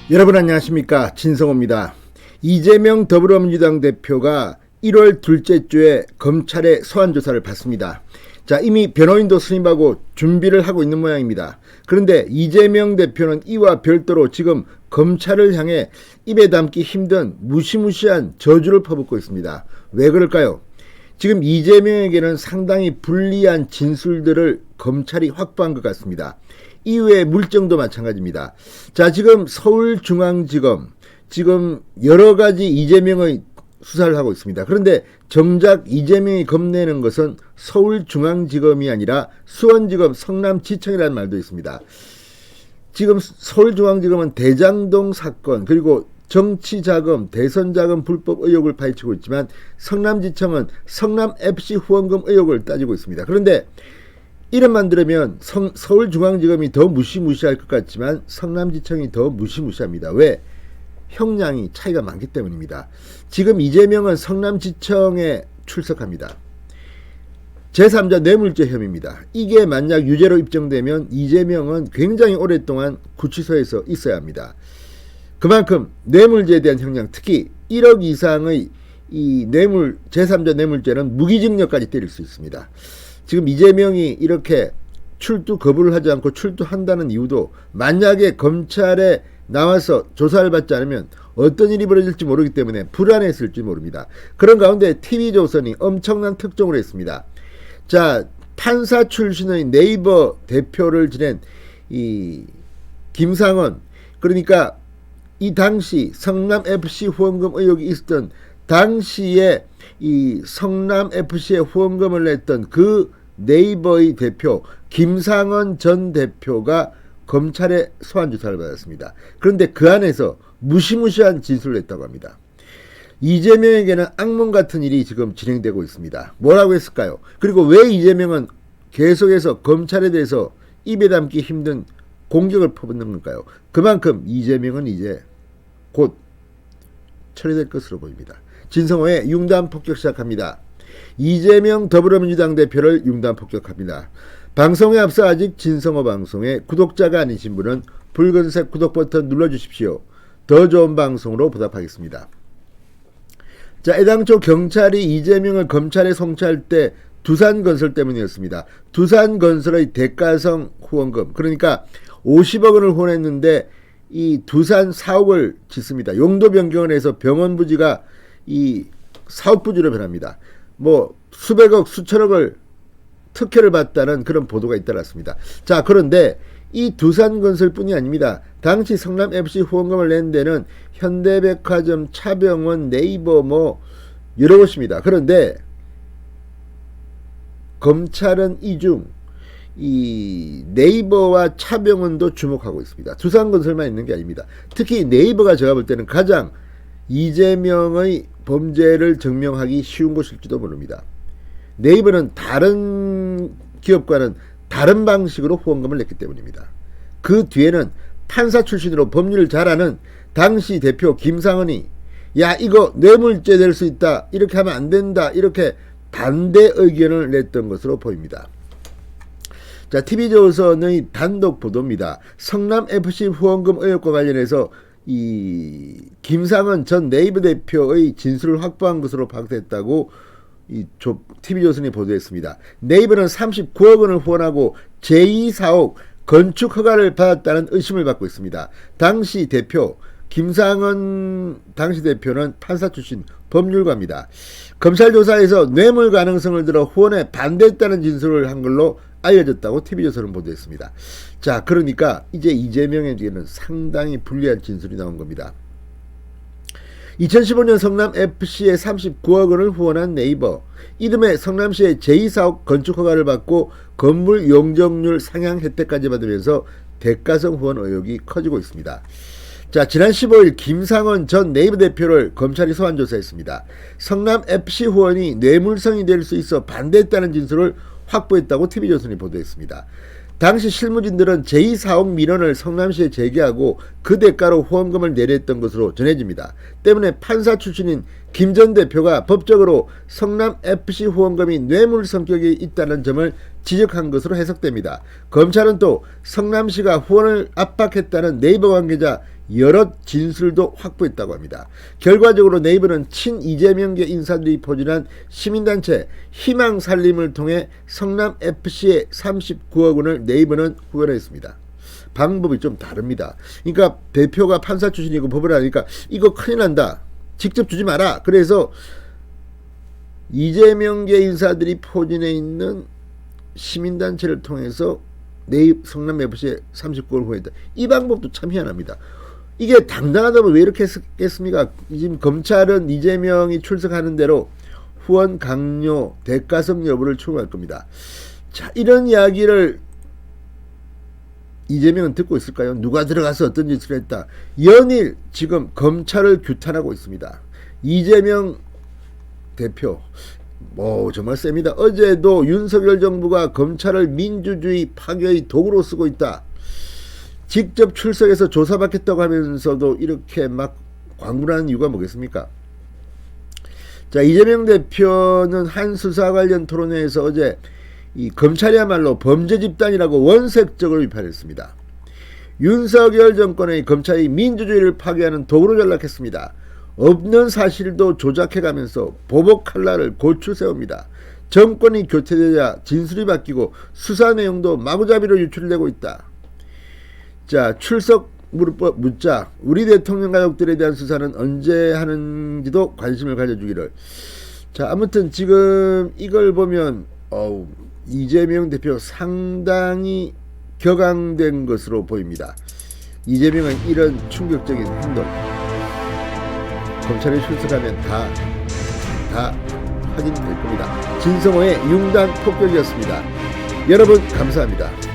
여러분 안녕하십니까, 진성호입니다. 이재명 더불어민주당 대표가 1월 둘째 주에 검찰의 소환조사를 받습니다. 자, 이미 변호인도 선임하고 준비를 하고 있는 모양입니다. 그런데 이재명 대표는 이와 별도로 지금 검찰을 향해 입에 담기 힘든 무시무시한 저주를 퍼붓고 있습니다. 왜 그럴까요? 지금 이재명에게는 상당히 불리한 진술들을 검찰이 확보한 것 같습니다. 이외의 물증도 마찬가지입니다. 자, 지금 서울중앙지검 지금 여러 가지 이재명의 수사를 하고 있습니다. 그런데 정작 이재명이 겁내는 것은 서울중앙지검이 아니라 수원지검 성남지청이라는 말도 있습니다. 지금 서울중앙지검은 대장동 사건 그리고 정치자금, 대선자금 불법 의혹을 파헤치고 있지만 성남지청은 성남FC 후원금 의혹을 따지고 있습니다. 그런데 이름만 들으면 서울중앙지검이 더 무시무시할 것 같지만 성남지청이 더 무시무시합니다. 왜? 형량이 차이가 많기 때문입니다. 지금 이재명은 성남지청에 출석합니다. 제3자 뇌물죄 혐의입니다. 이게 만약 유죄로 입증되면 이재명은 굉장히 오랫동안 구치소에서 있어야 합니다. 그만큼 뇌물죄에 대한 형량, 특히 1억 이상의 이 뇌물, 제3자 뇌물죄는 무기징역까지 때릴 수 있습니다. 지금 이재명이 이렇게 출두 거부를 하지 않고 출두한다는 이유도 만약에 검찰에 나와서 조사를 받지 않으면 어떤 일이 벌어질지 모르기 때문에 불안했을지 모릅니다. 그런 가운데 TV조선이 엄청난 특종을 했습니다. 자, 판사 출신의 네이버 대표를 지낸 이 김상원, 그러니까 이 당시 성남FC 후원금 의혹이 있었던 당시에 이 성남FC에 후원금을 냈던 그 네이버의 대표 김상원 전 대표가 검찰의 소환조사를 받았습니다. 그런데 그 안에서 무시무시한 진술을 했다고 합니다. 이재명에게는 악몽 같은 일이 지금 진행되고 있습니다. 뭐라고 했을까요? 그리고 왜 이재명은 계속해서 검찰에 대해서 입에 담기 힘든 공격을 퍼붓는 걸까요? 그만큼 이재명은 이제 곧 처리될 것으로 보입니다. 진성호의 융단 폭격 시작합니다. 이재명 더불어민주당 대표를 융단 폭격합니다. 방송에 앞서 아직 진성호 방송에 구독자가 아니신 분은 붉은색 구독 버튼 눌러주십시오. 더 좋은 방송으로 보답하겠습니다. 자, 애당초 경찰이 이재명을 검찰에 송치할 때 두산건설 때문이었습니다. 두산건설의 대가성 후원금, 그러니까 50억 원을 후원했는데 이 두산 사옥을 짓습니다. 용도 변경을 해서 병원 부지가 이 사업 부지로 변합니다. 뭐 수백억 수천억을 특혜를 받다는 그런 보도가 잇따랐습니다. 자, 그런데 이 두산건설뿐이 아닙니다. 당시 성남FC 후원금을 낸 데는 현대백화점, 차병원, 네이버 뭐 여러 곳입니다. 그런데 검찰은 이중 이 네이버와 차병원도 주목하고 있습니다. 두산건설만 있는 게 아닙니다. 특히 네이버가 제가 볼 때는 가장 이재명의 범죄를 증명하기 쉬운 곳일지도 모릅니다. 네이버는 다른 기업과는 다른 방식으로 후원금을 냈기 때문입니다. 그 뒤에는 판사 출신으로 법률을 잘 아는 당시 대표 김상원이 야, 이거 뇌물죄 될 수 있다, 이렇게 하면 안 된다, 이렇게 반대 의견을 냈던 것으로 보입니다. 자, TV조선의 단독 보도입니다. 성남FC 후원금 의혹과 관련해서 이 김상원 전 네이버 대표의 진술을 확보한 것으로 파악됐다고 이 TV조선이 보도했습니다. 네이버는 39억 원을 후원하고 제2사옥 건축 허가를 받았다는 의심을 받고 있습니다. 당시 대표 김상원 당시 대표는 판사 출신 법률가입니다. 검찰 조사에서 뇌물 가능성을 들어 후원에 반대했다는 진술을 한 걸로 알려졌다고 TV조선은 보도했습니다. 자, 그러니까 이제 이재명에게는 상당히 불리한 진술이 나온 겁니다. 2015년 성남FC에 39억 원을 후원한 네이버, 이듬해 성남시의 제2사옥 건축 허가를 받고 건물 용적률 상향 혜택까지 받으면서 대가성 후원 의혹이 커지고 있습니다. 자, 지난 15일 김상원 전 네이버 대표를 검찰이 소환 조사했습니다. 성남FC 후원이 뇌물성이 될 수 있어 반대했다는 진술을 확보했다고 TV조선이 보도했습니다. 당시 실무진들은 제2사옥 민원을 성남시에 제기하고 그 대가로 후원금을 내렸던 것으로 전해집니다. 때문에 판사 출신인 김 전 대표가 법적으로 성남FC 후원금이 뇌물 성격이 있다는 점을 지적한 것으로 해석됩니다. 검찰은 또 성남시가 후원을 압박했다는 네이버 관계자 여러 진술도 확보했다고 합니다. 결과적으로 네이버는 친 이재명계 인사들이 포진한 시민단체 희망살림을 통해 성남FC에 39억 원을 네이버는 후원했습니다. 방법이 좀 다릅니다. 그러니까 대표가 판사 출신이고 법을 하니까 이거 큰일 난다. 직접 주지 마라. 그래서 이재명계 인사들이 포진해 있는 시민단체를 통해서 성남FC에 39억을 후원했다. 이 방법도 참 희한합니다. 이게 당당하다면 왜 이렇게 했겠습니까? 지금 검찰은 이재명이 출석하는 대로 후원 강요, 대가성 여부를 추궁할 겁니다. 자, 이런 이야기를 이재명은 듣고 있을까요? 누가 들어가서 어떤 짓을 했다. 연일 지금 검찰을 규탄하고 있습니다. 이재명 대표 정말 셉니다. 어제도 윤석열 정부가 검찰을 민주주의 파괴의 도구로 쓰고 있다. 직접 출석해서 조사받겠다고 하면서도 이렇게 막 광분하는 이유가 뭐겠습니까? 자, 이재명 대표는 한 수사 관련 토론회에서 어제 이 검찰이야말로 범죄 집단이라고 원색적으로 비판했습니다. 윤석열 정권의 검찰이 민주주의를 파괴하는 도구로 전락했습니다. 없는 사실도 조작해가면서 보복 칼날을 고추 세웁니다. 정권이 교체되자 진술이 바뀌고 수사 내용도 마구잡이로 유출되고 있다. 자, 출석 묻자 우리 대통령 가족들에 대한 수사는 언제 하는지도 관심을 가져주기를. 자, 아무튼 지금 이걸 보면 이재명 대표 상당히 격앙된 것으로 보입니다. 이재명은 이런 충격적인 행동 검찰에 출석하면 다 확인될 겁니다. 진성호의 융단 폭격이었습니다. 여러분 감사합니다.